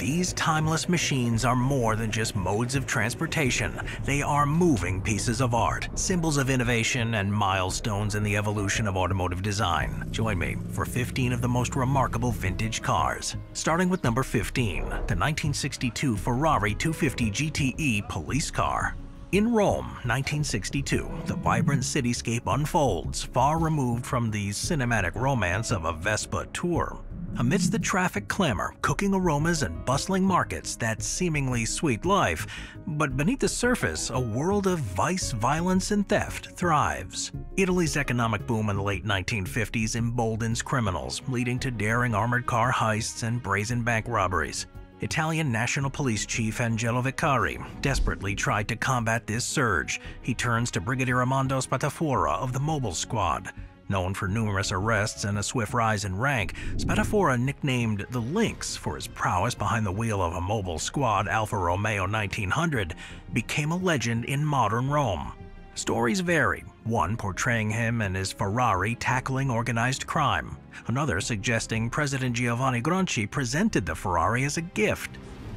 These timeless machines are more than just modes of transportation. They are moving pieces of art, symbols of innovation, and milestones in the evolution of automotive design. Join me for 15 of the most remarkable vintage cars. Starting with number 15, the 1962 Ferrari 250 GTE Police Car. In Rome, 1962, the vibrant cityscape unfolds, far removed from the cinematic romance of a Vespa tour. Amidst the traffic clamor, cooking aromas, and bustling markets, that seemingly sweet life, but beneath the surface, a world of vice, violence, and theft thrives. Italy's economic boom in the late 1950s emboldens criminals, leading to daring armored car heists and brazen bank robberies. Italian National Police Chief Angelo Vicari desperately tried to combat this surge. He turns to Brigadier Armando Spatafora of the Mobile Squad. Known for numerous arrests and a swift rise in rank, Spatafora, nicknamed the Lynx for his prowess behind the wheel of a Mobile Squad Alfa Romeo 1900, became a legend in modern Rome. Stories vary, one portraying him and his Ferrari tackling organized crime, another suggesting President Giovanni Gronchi presented the Ferrari as a gift.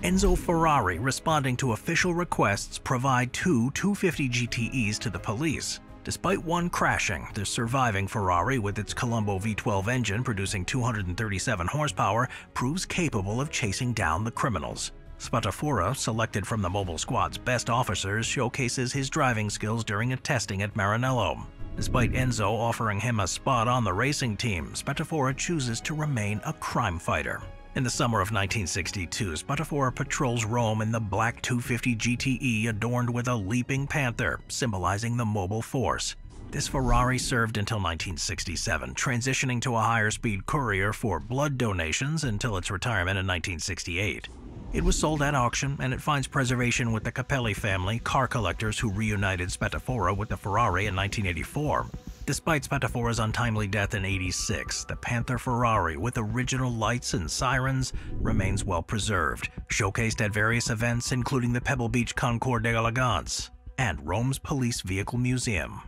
Enzo Ferrari, responding to official requests, provide two 250 GTEs to the police. Despite one crashing, the surviving Ferrari, with its Colombo V12 engine producing 237 horsepower, proves capable of chasing down the criminals. Spatafora, selected from the Mobile Squad's best officers, showcases his driving skills during a testing at Maranello. Despite Enzo offering him a spot on the racing team, Spatafora chooses to remain a crime fighter. In the summer of 1962, Spatafora patrols Rome in the black 250 GTE adorned with a leaping panther, symbolizing the mobile force. This Ferrari served until 1967, transitioning to a higher-speed courier for blood donations until its retirement in 1968. It was sold at auction, and it finds preservation with the Capelli family, car collectors who reunited Spatafora with the Ferrari in 1984. Despite Spatafora's untimely death in '86, the Panther Ferrari, with original lights and sirens, remains well preserved, showcased at various events including the Pebble Beach Concours d'Elegance and Rome's Police Vehicle Museum.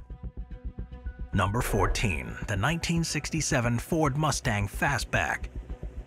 Number 14, the 1967 Ford Mustang Fastback.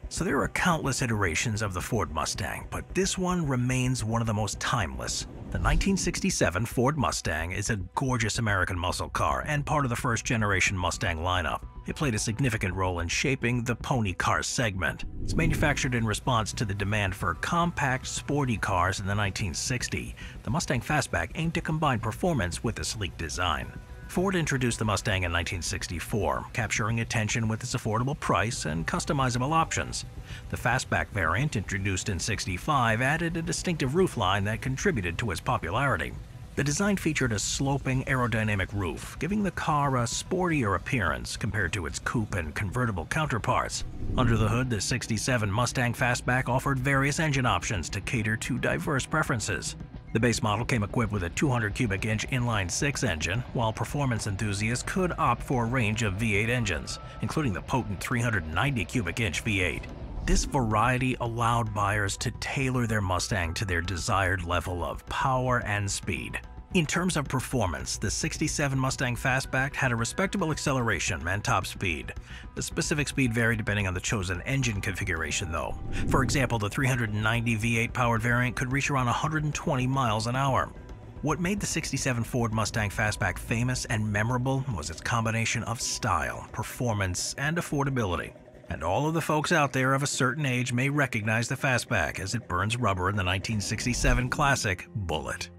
So there are countless iterations of the Ford Mustang, but this one remains one of the most timeless. The 1967 Ford Mustang is a gorgeous American muscle car and part of the first-generation Mustang lineup. It played a significant role in shaping the pony car segment. It's manufactured in response to the demand for compact, sporty cars in the 1960s. The Mustang Fastback aimed to combine performance with a sleek design. Ford introduced the Mustang in 1964, capturing attention with its affordable price and customizable options. The Fastback variant, introduced in '65, added a distinctive roofline that contributed to its popularity. The design featured a sloping aerodynamic roof, giving the car a sportier appearance compared to its coupe and convertible counterparts. Under the hood, the '67 Mustang Fastback offered various engine options to cater to diverse preferences. The base model came equipped with a 200 cubic inch inline-six engine, while performance enthusiasts could opt for a range of V8 engines, including the potent 390 cubic inch V8. This variety allowed buyers to tailor their Mustang to their desired level of power and speed. In terms of performance, the '67 Mustang Fastback had a respectable acceleration and top speed. The specific speed varied depending on the chosen engine configuration though. For example, the 390 V8 powered variant could reach around 120 miles an hour. What made the '67 Ford Mustang Fastback famous and memorable was its combination of style, performance, and affordability. And all of the folks out there of a certain age may recognize the Fastback as it burns rubber in the 1967 classic Bullitt.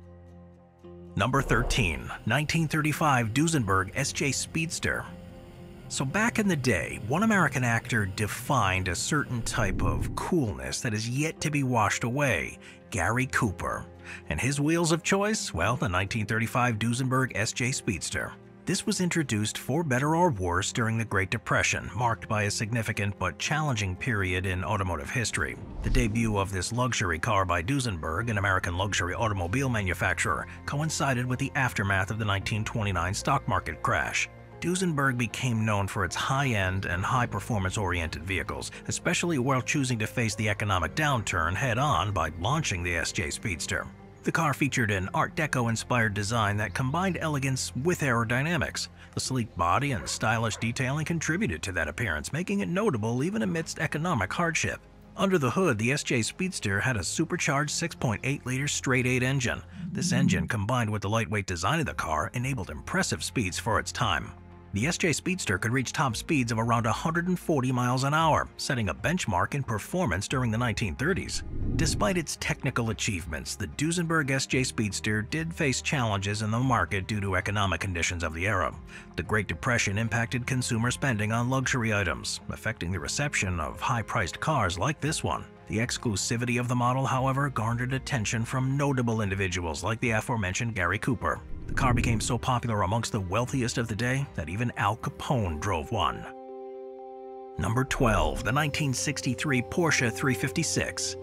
Number 13, 1935 Duesenberg SJ Speedster. So back in the day, one American actor defined a certain type of coolness that is yet to be washed away, Gary Cooper. And his wheels of choice? Well, the 1935 Duesenberg SJ Speedster. This was introduced for better or worse during the Great Depression, marked by a significant but challenging period in automotive history. The debut of this luxury car by Duesenberg, an American luxury automobile manufacturer, coincided with the aftermath of the 1929 stock market crash. Duesenberg became known for its high-end and high-performance-oriented vehicles, especially while choosing to face the economic downturn head-on by launching the SJ Speedster. The car featured an Art Deco-inspired design that combined elegance with aerodynamics. The sleek body and stylish detailing contributed to that appearance, making it notable even amidst economic hardship. Under the hood, the SJ Speedster had a supercharged 6.8-liter straight-8 engine. This engine, combined with the lightweight design of the car, enabled impressive speeds for its time. The SJ Speedster could reach top speeds of around 140 miles an hour, setting a benchmark in performance during the 1930s. Despite its technical achievements, the Duesenberg SJ Speedster did face challenges in the market due to economic conditions of the era. The Great Depression impacted consumer spending on luxury items, affecting the reception of high-priced cars like this one. The exclusivity of the model, however, garnered attention from notable individuals like the aforementioned Gary Cooper. The car became so popular amongst the wealthiest of the day that even Al Capone drove one. Number 12. The 1963 Porsche 356.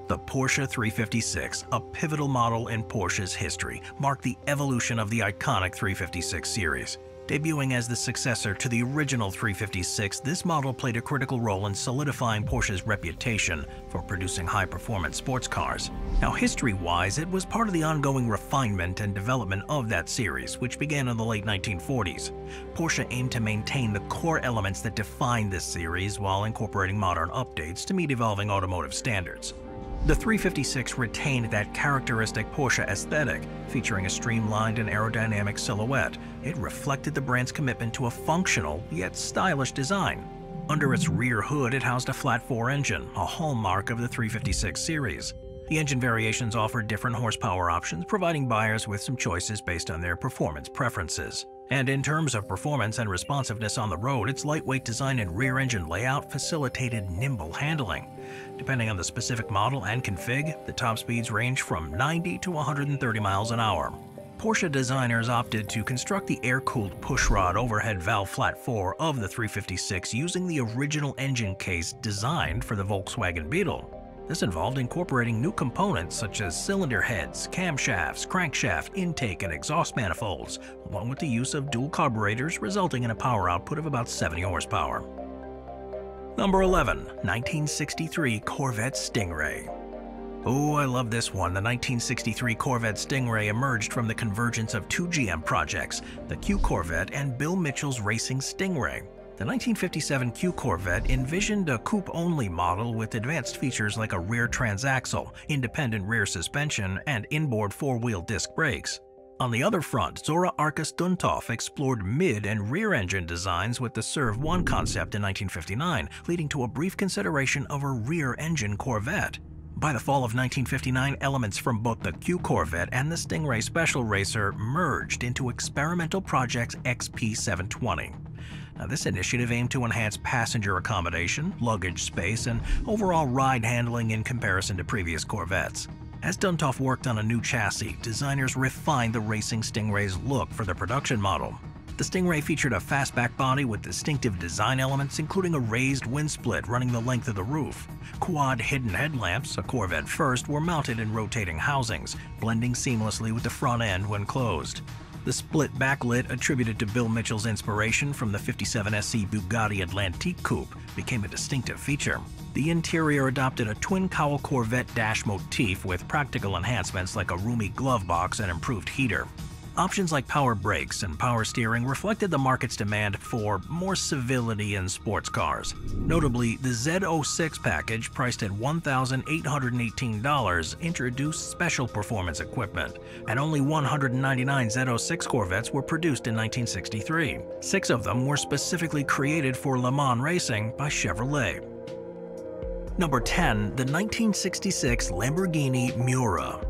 The Porsche 356, a pivotal model in Porsche's history, marked the evolution of the iconic 356 series. Debuting as the successor to the original 356, this model played a critical role in solidifying Porsche's reputation for producing high-performance sports cars. Now, history-wise, it was part of the ongoing refinement and development of that series, which began in the late 1940s. Porsche aimed to maintain the core elements that define this series while incorporating modern updates to meet evolving automotive standards. The 356 retained that characteristic Porsche aesthetic, featuring a streamlined and aerodynamic silhouette. It reflected the brand's commitment to a functional yet stylish design. Under its rear hood, it housed a flat-4 engine, a hallmark of the 356 series. The engine variations offered different horsepower options, providing buyers with some choices based on their performance preferences. And in terms of performance and responsiveness on the road, its lightweight design and rear engine layout facilitated nimble handling. Depending on the specific model and config, the top speeds range from 90 to 130 miles an hour. Porsche designers opted to construct the air-cooled pushrod overhead valve flat-4 of the 356 using the original engine case designed for the Volkswagen Beetle. This involved incorporating new components such as cylinder heads, camshafts, crankshaft, intake, and exhaust manifolds, along with the use of dual carburetors, resulting in a power output of about 70 horsepower. Number 11. 1963 Corvette Stingray. Oh, I love this one. The 1963 Corvette Stingray emerged from the convergence of two GM projects, the Q Corvette and Bill Mitchell's racing Stingray. The 1957 Q Corvette envisioned a coupe-only model with advanced features like a rear transaxle, independent rear suspension, and inboard four-wheel disc brakes. On the other front, Zora Arkus Duntov explored mid- and rear-engine designs with the Serve 1 concept in 1959, leading to a brief consideration of a rear-engine Corvette. By the fall of 1959, elements from both the Q Corvette and the Stingray Special Racer merged into experimental project XP720. Now, this initiative aimed to enhance passenger accommodation, luggage space, and overall ride handling in comparison to previous Corvettes. As Duntov worked on a new chassis, designers refined the racing Stingray's look for the production model. The Stingray featured a fastback body with distinctive design elements, including a raised wind split running the length of the roof. Quad hidden headlamps, a Corvette first, were mounted in rotating housings, blending seamlessly with the front end when closed. The split backlit, attributed to Bill Mitchell's inspiration from the 57 SC Bugatti Atlantic coupe, became a distinctive feature. The interior adopted a twin-cowl Corvette dash motif with practical enhancements like a roomy glove box and improved heater. Options like power brakes and power steering reflected the market's demand for more civility in sports cars. Notably, the Z06 package, priced at $1,818, introduced special performance equipment, and only 199 Z06 Corvettes were produced in 1963. 6 of them were specifically created for Le Mans racing by Chevrolet. Number 10. The 1966 Lamborghini Mira.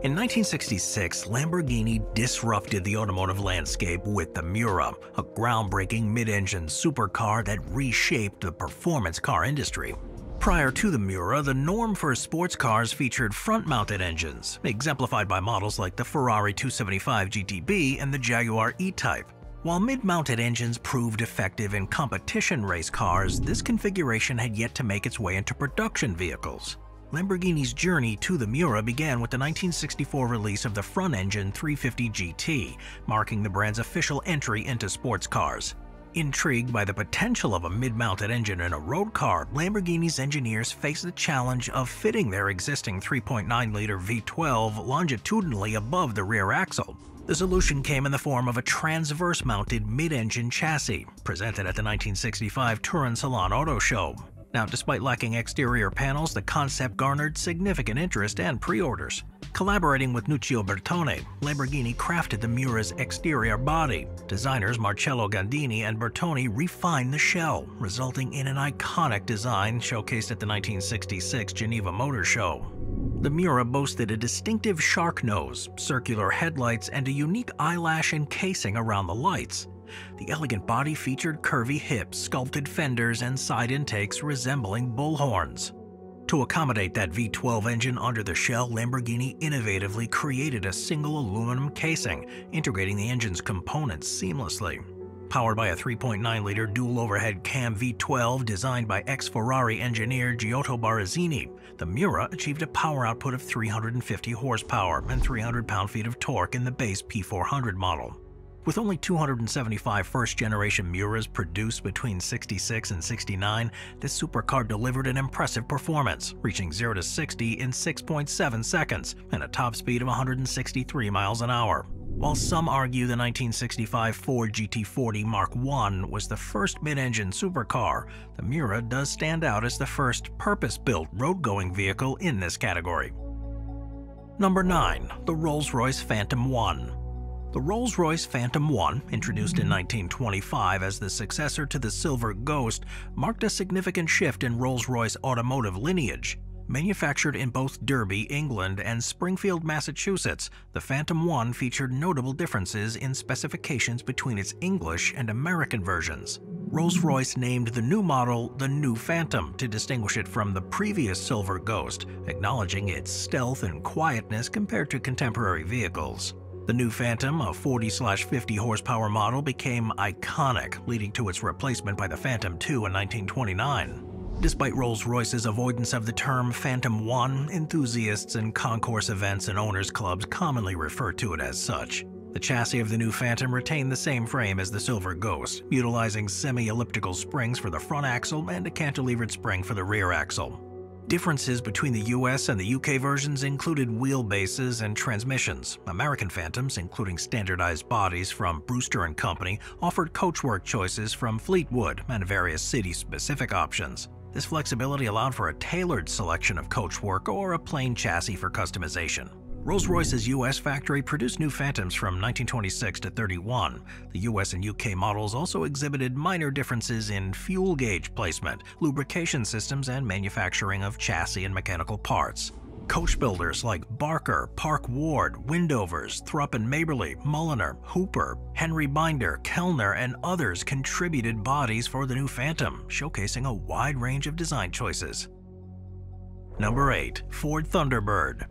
In 1966, Lamborghini disrupted the automotive landscape with the Mira, a groundbreaking mid-engine supercar that reshaped the performance car industry. Prior to the Mira, the norm for sports cars featured front-mounted engines, exemplified by models like the Ferrari 275 GTB and the Jaguar E-Type. While mid-mounted engines proved effective in competition race cars, this configuration had yet to make its way into production vehicles. Lamborghini's journey to the Mira began with the 1964 release of the front-engine 350 GT, marking the brand's official entry into sports cars. Intrigued by the potential of a mid-mounted engine in a road car, Lamborghini's engineers faced the challenge of fitting their existing 3.9-liter V12 longitudinally above the rear axle. The solution came in the form of a transverse-mounted mid-engine chassis, presented at the 1965 Turin Salon Auto Show. Now, despite lacking exterior panels, the concept garnered significant interest and pre-orders. Collaborating with Nuccio Bertone, Lamborghini crafted the Mira's exterior body. Designers Marcello Gandini and Bertone refined the shell, resulting in an iconic design showcased at the 1966 Geneva Motor Show. The Mira boasted a distinctive shark nose, circular headlights, and a unique eyelash encasing around the lights. The elegant body featured curvy hips, sculpted fenders, and side intakes resembling bullhorns. To accommodate that V12 engine under the shell, Lamborghini innovatively created a single aluminum casing, integrating the engine's components seamlessly. Powered by a 3.9-liter dual overhead cam V12 designed by ex-Ferrari engineer Giotto Barazzini, the Mira achieved a power output of 350 horsepower and 300 pound-feet of torque in the base P400 model. With only 275 first-generation Miras produced between '66 and '69, this supercar delivered an impressive performance, reaching 0 to 60 in 6.7 seconds and a top speed of 163 miles an hour. While some argue the 1965 Ford GT40 Mark I was the first mid-engine supercar, the Mira does stand out as the first purpose-built road-going vehicle in this category. Number 9. The RollsRoyce Phantom 1. The RollsRoyce Phantom 1, introduced in 1925 as the successor to the Silver Ghost, marked a significant shift in Rolls-Royce automotive lineage. Manufactured in both Derby, England, and Springfield, Massachusetts, the Phantom 1 featured notable differences in specifications between its English and American versions. Rolls-Royce named the new model the New Phantom to distinguish it from the previous Silver Ghost, acknowledging its stealth and quietness compared to contemporary vehicles. The New Phantom, a 40/50 horsepower model, became iconic, leading to its replacement by the Phantom 2 in 1929. Despite Rolls-Royce's avoidance of the term Phantom 1, enthusiasts and concourse events and owners clubs commonly refer to it as such. The chassis of the New Phantom retained the same frame as the Silver Ghost, utilizing semi-elliptical springs for the front axle and a cantilevered spring for the rear axle. Differences between the US and the UK versions included wheelbases and transmissions. American Phantoms, including standardized bodies from Brewster & Company, offered coachwork choices from Fleetwood and various city-specific options. This flexibility allowed for a tailored selection of coachwork or a plain chassis for customization. Rolls-Royce's US factory produced New Phantoms from 1926 to 31. The US and UK models also exhibited minor differences in fuel gauge placement, lubrication systems, and manufacturing of chassis and mechanical parts. Coach builders like Barker, Park Ward, Windovers, Thrupp and Maberly, Mulliner, Hooper, Henry Binder, Kellner, and others contributed bodies for the New Phantom, showcasing a wide range of design choices. Number 8. Ford Thunderbird.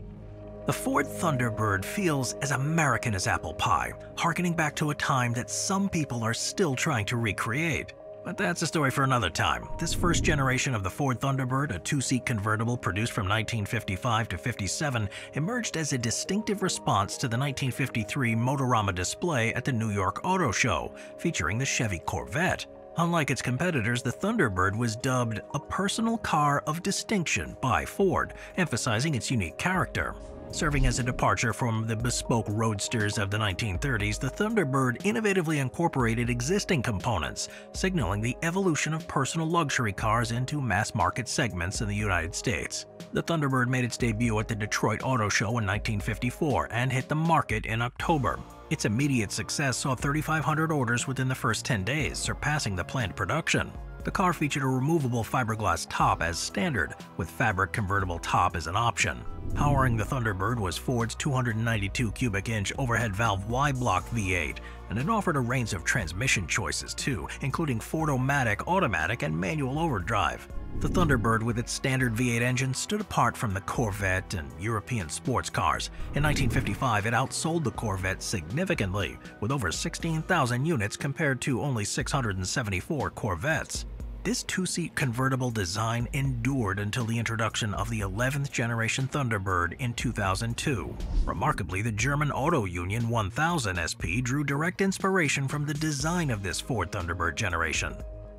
The Ford Thunderbird feels as American as apple pie, harkening back to a time that some people are still trying to recreate. But that's a story for another time. This first generation of the Ford Thunderbird, a two-seat convertible produced from 1955 to 57, emerged as a distinctive response to the 1953 Motorama display at the New York Auto Show, featuring the Chevy Corvette. Unlike its competitors, the Thunderbird was dubbed a personal car of distinction by Ford, emphasizing its unique character. Serving as a departure from the bespoke roadsters of the 1930s, the Thunderbird innovatively incorporated existing components, signaling the evolution of personal luxury cars into mass-market segments in the United States. The Thunderbird made its debut at the Detroit Auto Show in 1954 and hit the market in October. Its immediate success saw 3,500 orders within the first 10 days, surpassing the planned production. The car featured a removable fiberglass top as standard, with fabric convertible top as an option. Powering the Thunderbird was Ford's 292 cubic inch overhead valve Y-block V8, and it offered a range of transmission choices too, including Ford-O-Matic, automatic, and manual overdrive. The Thunderbird with its standard V8 engine stood apart from the Corvette and European sports cars. In 1955, it outsold the Corvette significantly, with over 16,000 units compared to only 674 Corvettes. This two-seat convertible design endured until the introduction of the 11th generation Thunderbird in 2002. Remarkably, the German auto union 1000 SP drew direct inspiration from the design of this Ford Thunderbird generation.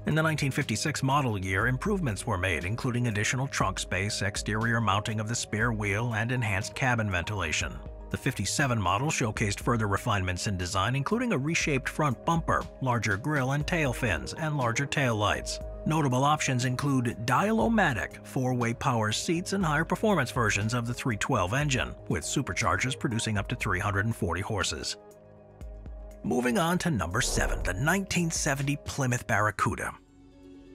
In the 1956 model year, improvements were made, including additional trunk space, exterior mounting of the spare wheel, and enhanced cabin ventilation. The 57 model showcased further refinements in design, including a reshaped front bumper, larger grille and tail fins, and larger tail lights. Notable options include dial-o-matic, 4-way power seats and higher performance versions of the 312 engine, with superchargers producing up to 340 horses. Moving on to number 7, the 1970 Plymouth Barracuda.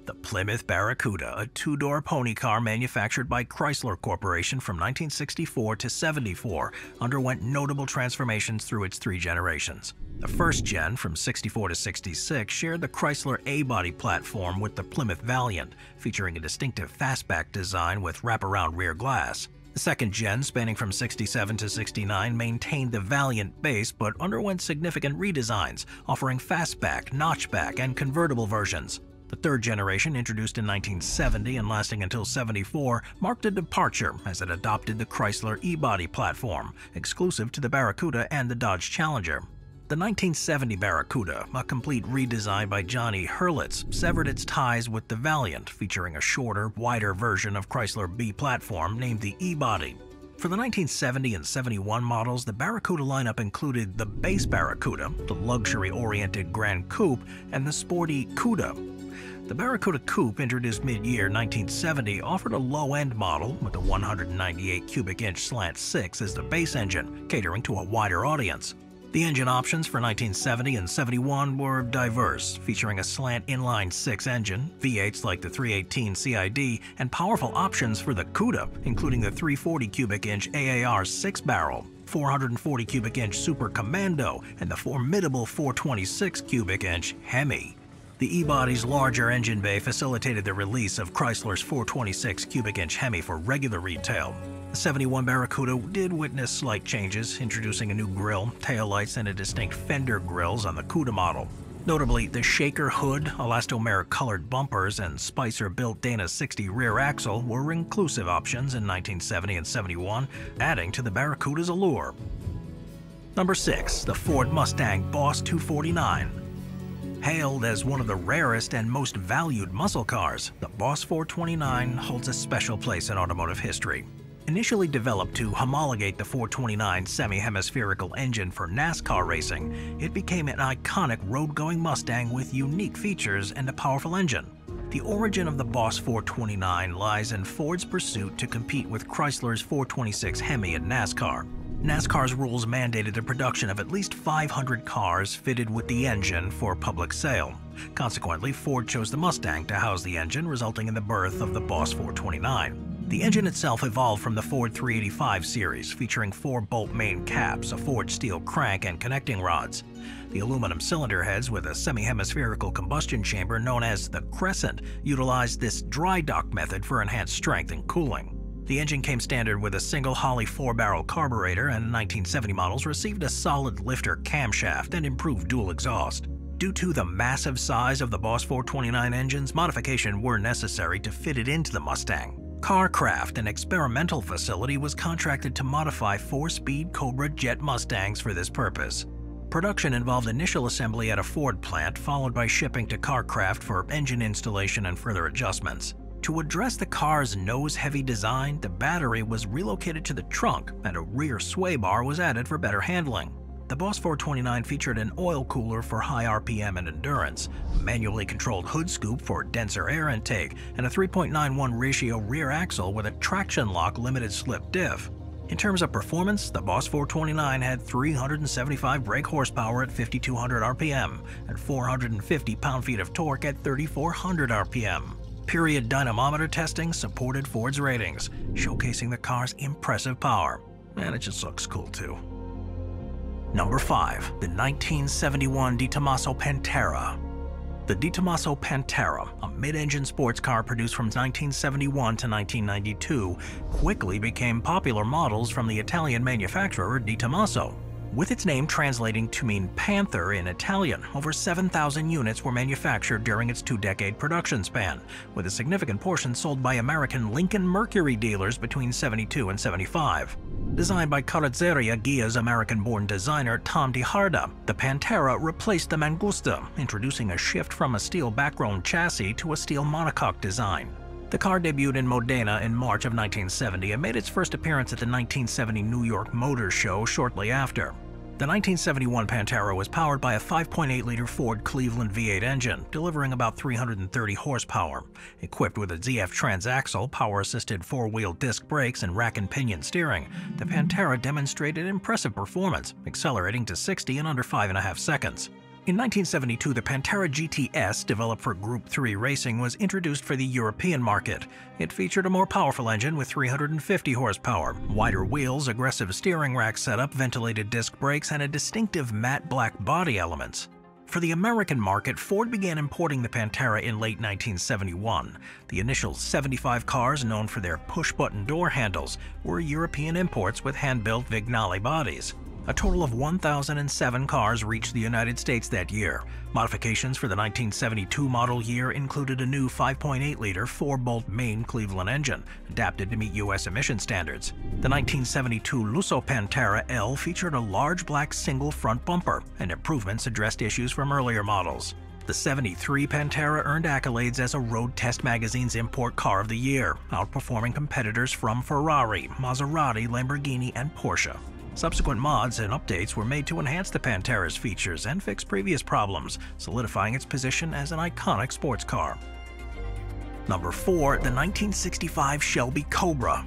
The Plymouth Barracuda, a two-door pony car manufactured by Chrysler Corporation from 1964 to 74, underwent notable transformations through its 3 generations. The first gen, from 64 to 66, shared the Chrysler A-body platform with the Plymouth Valiant, featuring a distinctive Fastback design with wraparound rear glass. The second gen, spanning from 67 to 69, maintained the Valiant base but underwent significant redesigns, offering Fastback, Notchback, and convertible versions. The third generation, introduced in 1970 and lasting until 74, marked a departure as it adopted the Chrysler E-body platform, exclusive to the Barracuda and the Dodge Challenger. The 1970 Barracuda, a complete redesign by Johnny Hurlitz, severed its ties with the Valiant, featuring a shorter, wider version of Chrysler B platform named the E-body. For the 1970 and 71 models, the Barracuda lineup included the base Barracuda, the luxury-oriented Grand Coupe, and the sporty Cuda. The Barracuda Coupe, introduced mid-year 1970, offered a low-end model with a 198 cubic inch slant 6 as the base engine, catering to a wider audience. The engine options for 1970 and 71 were diverse, featuring a slant inline 6 engine, V8s like the 318 CID, and powerful options for the Cuda, including the 340 cubic inch AAR 6-barrel, 440 cubic inch Super Commando, and the formidable 426 cubic inch Hemi. The E-body's larger engine bay facilitated the release of Chrysler's 426 cubic inch Hemi for regular retail. The 71 Barracuda did witness slight changes, introducing a new grille, taillights, and a distinct fender grills on the Cuda model. Notably, the Shaker hood, elastomeric-colored bumpers, and Spicer-built Dana 60 rear axle were inclusive options in 1970 and 71, adding to the Barracuda's allure. Number 6. The Ford Mustang Boss 249. Hailed as one of the rarest and most valued muscle cars, the Boss 429 holds a special place in automotive history. Initially developed to homologate the 429 semi-hemispherical engine for NASCAR racing, it became an iconic road-going Mustang with unique features and a powerful engine. The origin of the Boss 429 lies in Ford's pursuit to compete with Chrysler's 426 Hemi at NASCAR. NASCAR's rules mandated the production of at least 500 cars fitted with the engine for public sale. Consequently, Ford chose the Mustang to house the engine, resulting in the birth of the Boss 429. The engine itself evolved from the Ford 385 series, featuring 4-bolt main caps, a forged steel crank, and connecting rods. The aluminum cylinder heads with a semi-hemispherical combustion chamber known as the Crescent utilized this dry dock method for enhanced strength and cooling. The engine came standard with a single Holley 4-barrel carburetor, and 1970 models received a solid lifter camshaft and improved dual exhaust. Due to the massive size of the Boss 429 engines, modifications were necessary to fit it into the Mustang. Carcraft, an experimental facility, was contracted to modify 4-speed Cobra jet Mustangs for this purpose. Production involved initial assembly at a Ford plant, followed by shipping to Carcraft for engine installation and further adjustments. To address the car's nose-heavy design, the battery was relocated to the trunk and a rear sway bar was added for better handling. The Boss 429 featured an oil cooler for high RPM and endurance, a manually controlled hood scoop for denser air intake, and a 3.91 ratio rear axle with a traction lock limited slip diff. In terms of performance, the Boss 429 had 375 brake horsepower at 5,200 RPM and 450 pound-feet of torque at 3,400 RPM. Period dynamometer testing supported Ford's ratings, showcasing the car's impressive power. And it just looks cool too. Number 5. The 1971 DiTomaso Pantera. The DiTomaso Pantera, a mid-engine sports car produced from 1971 to 1992, quickly became popular models from the Italian manufacturer DiTomaso. With its name translating to mean panther in Italian, over 7,000 units were manufactured during its 2-decade production span, with a significant portion sold by American Lincoln Mercury dealers between 72 and 75. Designed by Carrozzeria Ghia's American-born designer Tom DiHarda, the Pantera replaced the Mangusta, introducing a shift from a steel background chassis to a steel monocoque design. The car debuted in Modena in March of 1970 and made its first appearance at the 1970 New York Motor Show shortly after. The 1971 Pantera was powered by a 5.8-liter Ford Cleveland V8 engine, delivering about 330 horsepower. Equipped with a ZF transaxle, power-assisted four-wheel disc brakes, and rack and pinion steering, the Pantera demonstrated impressive performance, accelerating to 60 in under 5.5 seconds. In 1972, the Pantera GTS, developed for Group 3 racing, was introduced for the European market. It featured a more powerful engine with 350 horsepower, wider wheels, aggressive steering rack setup, ventilated disc brakes, and a distinctive matte black body elements. For the American market, Ford began importing the Pantera in late 1971. The initial 75 cars, known for their push-button door handles, were European imports with hand-built Vignale bodies. A total of 1,007 cars reached the United States that year. Modifications for the 1972 model year included a new 5.8-liter 4-bolt main Cleveland engine, adapted to meet U.S. emission standards. The 1972 Luso Pantera L featured a large black single front bumper, and improvements addressed issues from earlier models. The 73 Pantera earned accolades as a Road Test Magazine's Import Car of the Year, outperforming competitors from Ferrari, Maserati, Lamborghini, and Porsche. Subsequent mods and updates were made to enhance the Pantera's features and fix previous problems, solidifying its position as an iconic sports car. Number 4. The 1965 Shelby Cobra.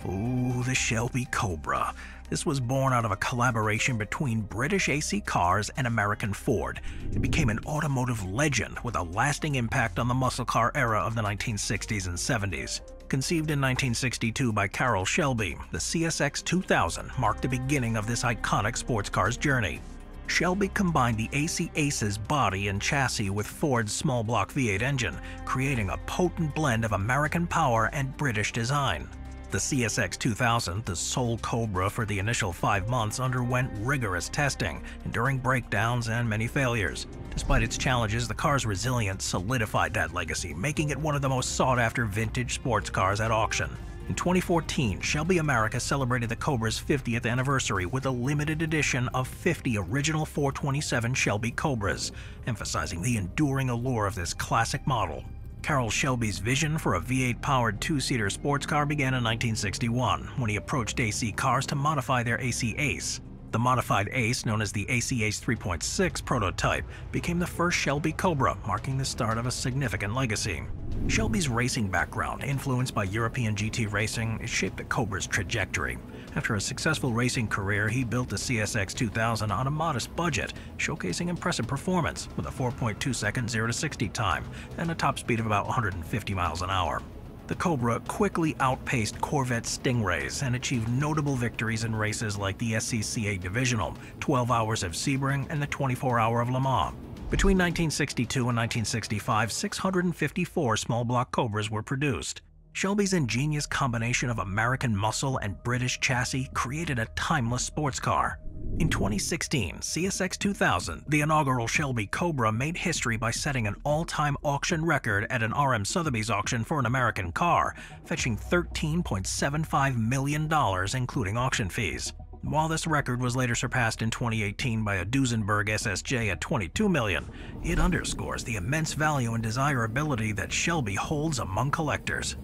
Ooh, the Shelby Cobra. This was born out of a collaboration between British AC Cars and American Ford. It became an automotive legend with a lasting impact on the muscle car era of the 1960s and 70s. Conceived in 1962 by Carroll Shelby, the CSX 2000 marked the beginning of this iconic sports car's journey. Shelby combined the AC Ace's body and chassis with Ford's small block V8 engine, creating a potent blend of American power and British design. The CSX 2000, the sole Cobra for the initial 5 months, underwent rigorous testing, enduring breakdowns and many failures. Despite its challenges, the car's resilience solidified that legacy, making it one of the most sought-after vintage sports cars at auction. In 2014, Shelby America celebrated the Cobra's 50th anniversary with a limited edition of 50 original 427 Shelby Cobras, emphasizing the enduring allure of this classic model. Carroll Shelby's vision for a V8-powered two-seater sports car began in 1961, when he approached AC Cars to modify their AC Ace. The modified Ace, known as the AC Ace 3.6 prototype, became the first Shelby Cobra, marking the start of a significant legacy. Shelby's racing background, influenced by European GT racing, shaped the Cobra's trajectory. After a successful racing career, he built the CSX 2000 on a modest budget, showcasing impressive performance with a 4.2-second 0-60 time and a top speed of about 150 miles an hour. The Cobra quickly outpaced Corvette Stingrays and achieved notable victories in races like the SCCA Divisional, 12 Hours of Sebring, and the 24-Hour of Le Mans. Between 1962 and 1965, 654 small block Cobras were produced. Shelby's ingenious combination of American muscle and British chassis created a timeless sports car. In 2016, CSX 2000, the inaugural Shelby Cobra, made history by setting an all-time auction record at an RM Sotheby's auction for an American car, fetching $13.75 million, including auction fees. While this record was later surpassed in 2018 by a Duesenberg SSJ at $22 million, it underscores the immense value and desirability that Shelby holds among collectors.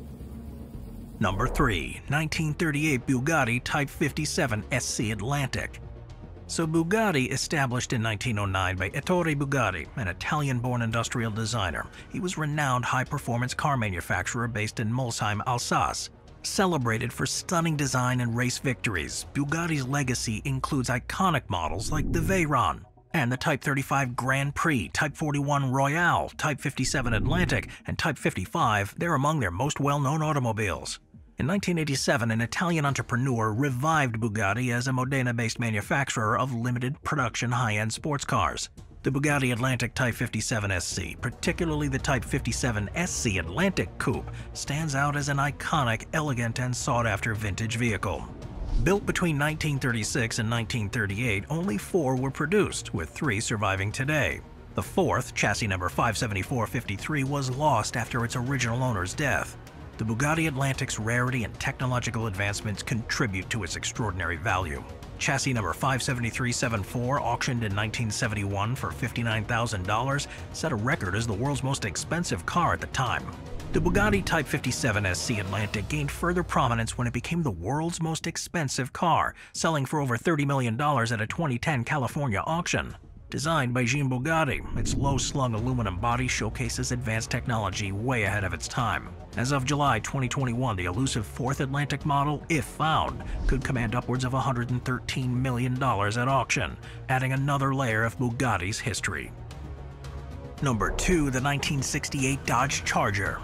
Number 3. 1938 Bugatti Type 57 SC Atlantic. So Bugatti, established in 1909 by Ettore Bugatti, an Italian-born industrial designer, he was a renowned high-performance car manufacturer based in Molsheim, Alsace. Celebrated for stunning design and race victories, Bugatti's legacy includes iconic models like the Veyron and the Type 35 Grand Prix, Type 41 Royale, Type 57 Atlantic, and Type 55. They're among their most well-known automobiles. In 1987, an Italian entrepreneur revived Bugatti as a Modena-based manufacturer of limited production high-end sports cars. The Bugatti Atlantic Type 57 SC, particularly the Type 57 SC Atlantic Coupe, stands out as an iconic, elegant, and sought-after vintage vehicle. Built between 1936 and 1938, only 4 were produced, with 3 surviving today. The 4th, chassis number 57453, was lost after its original owner's death. The Bugatti Atlantic's rarity and technological advancements contribute to its extraordinary value. Chassis number 57374, auctioned in 1971 for $59,000, set a record as the world's most expensive car at the time. The Bugatti Type 57 SC Atlantic gained further prominence when it became the world's most expensive car, selling for over $30 million at a 2010 California auction. Designed by Jean Bugatti, its low-slung aluminum body showcases advanced technology way ahead of its time. As of July 2021, the elusive fourth Atlantic model, if found, could command upwards of $113 million at auction, adding another layer of Bugatti's history. Number 2. The 1968 Dodge Charger.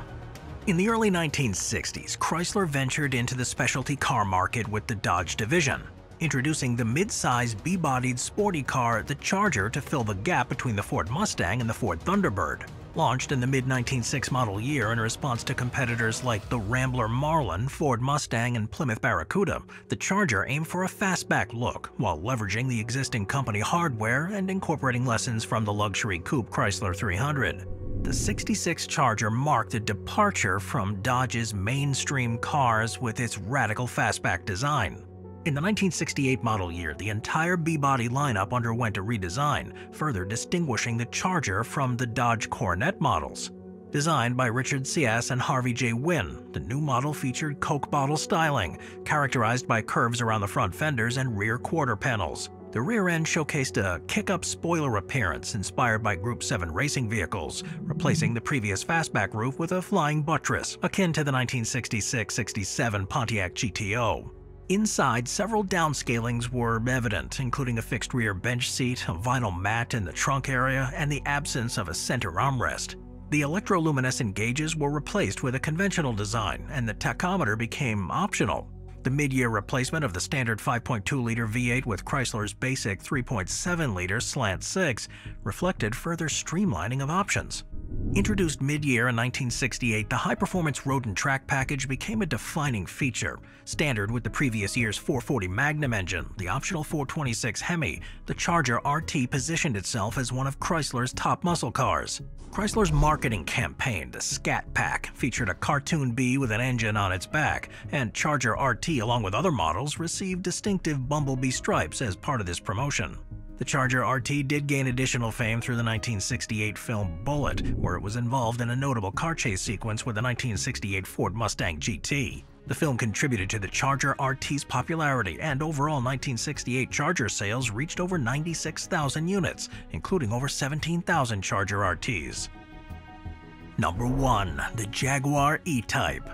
In the early 1960s, Chrysler ventured into the specialty car market with the Dodge division, introducing the mid-size B-bodied sporty car, the Charger, to fill the gap between the Ford Mustang and the Ford Thunderbird. Launched in the mid-1996 model year in response to competitors like the Rambler Marlin, Ford Mustang, and Plymouth Barracuda, the Charger aimed for a fastback look while leveraging the existing company hardware and incorporating lessons from the luxury coupe Chrysler 300. The 66 Charger marked a departure from Dodge's mainstream cars with its radical fastback design. In the 1968 model year, the entire B-body lineup underwent a redesign, further distinguishing the Charger from the Dodge Coronet models. Designed by Richard Cias and Harvey J. Wynn, the new model featured Coke bottle styling, characterized by curves around the front fenders and rear quarter panels. The rear end showcased a kick-up spoiler appearance inspired by Group 7 racing vehicles, replacing the previous fastback roof with a flying buttress, akin to the 1966-67 Pontiac GTO. Inside, several downscalings were evident, including a fixed rear bench seat, a vinyl mat in the trunk area, and the absence of a center armrest. The electroluminescent gauges were replaced with a conventional design, and the tachometer became optional. The mid-year replacement of the standard 5.2-liter V8 with Chrysler's basic 3.7-liter slant 6 reflected further streamlining of options. Introduced mid-year in 1968, the high-performance road and track package became a defining feature. Standard with the previous year's 440 Magnum engine, the optional 426 Hemi, the Charger RT positioned itself as one of Chrysler's top muscle cars. Chrysler's marketing campaign, the Scat Pack, featured a cartoon bee with an engine on its back, and Charger RT, along with other models, received distinctive bumblebee stripes as part of this promotion. The Charger RT did gain additional fame through the 1968 film Bullet, where it was involved in a notable car chase sequence with the 1968 Ford Mustang GT. The film contributed to the Charger RT's popularity, and overall 1968 Charger sales reached over 96,000 units, including over 17,000 Charger RTs. Number 1. The Jaguar E-Type.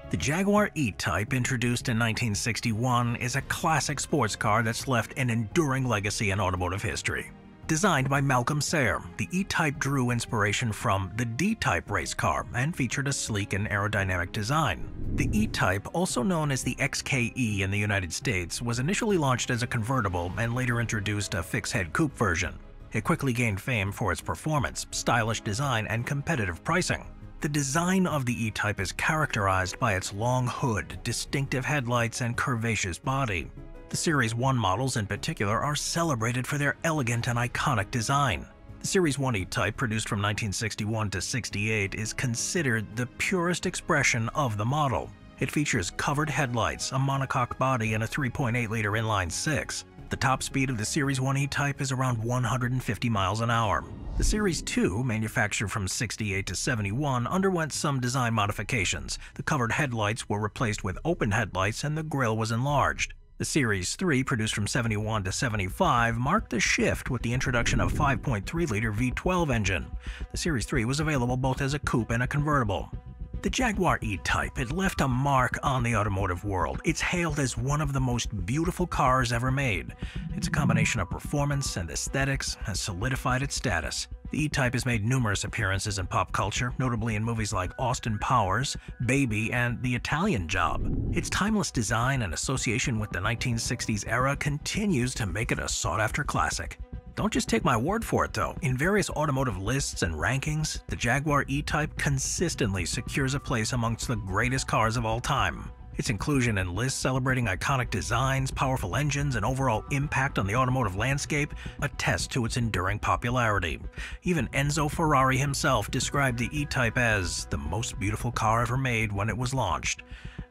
The Jaguar E-Type, introduced in 1961, is a classic sports car that's left an enduring legacy in automotive history. Designed by Malcolm Sayre, the E-Type drew inspiration from the D-Type race car and featured a sleek and aerodynamic design. The E-Type, also known as the XKE in the United States, was initially launched as a convertible and later introduced a fixed-head coupe version. It quickly gained fame for its performance, stylish design, and competitive pricing. The design of the E-Type is characterized by its long hood, distinctive headlights, and curvaceous body. The Series 1 models in particular are celebrated for their elegant and iconic design. The Series 1 E-Type, produced from 1961 to 68, is considered the purest expression of the model. It features covered headlights, a monocoque body, and a 3.8-liter inline 6. The top speed of the Series 1 E-Type is around 150 miles an hour. The Series 2, manufactured from 68 to 71, underwent some design modifications. The covered headlights were replaced with open headlights and the grille was enlarged. The Series 3, produced from 71 to 75, marked a shift with the introduction of a 5.3-liter V12 engine. The Series 3 was available both as a coupe and a convertible. The Jaguar E-Type had left a mark on the automotive world. It's hailed as one of the most beautiful cars ever made. Its combination of performance and aesthetics has solidified its status. The E-Type has made numerous appearances in pop culture, notably in movies like Austin Powers, Baby, and The Italian Job. Its timeless design and association with the 1960s era continues to make it a sought-after classic. Don't just take my word for it, though. In various automotive lists and rankings, the Jaguar E-Type consistently secures a place amongst the greatest cars of all time. Its inclusion in lists celebrating iconic designs, powerful engines, and overall impact on the automotive landscape attests to its enduring popularity. Even Enzo Ferrari himself described the E-Type as the most beautiful car ever made when it was launched.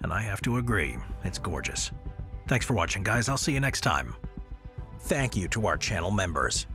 And I have to agree, it's gorgeous. Thanks for watching, guys. I'll see you next time. Thank you to our channel members.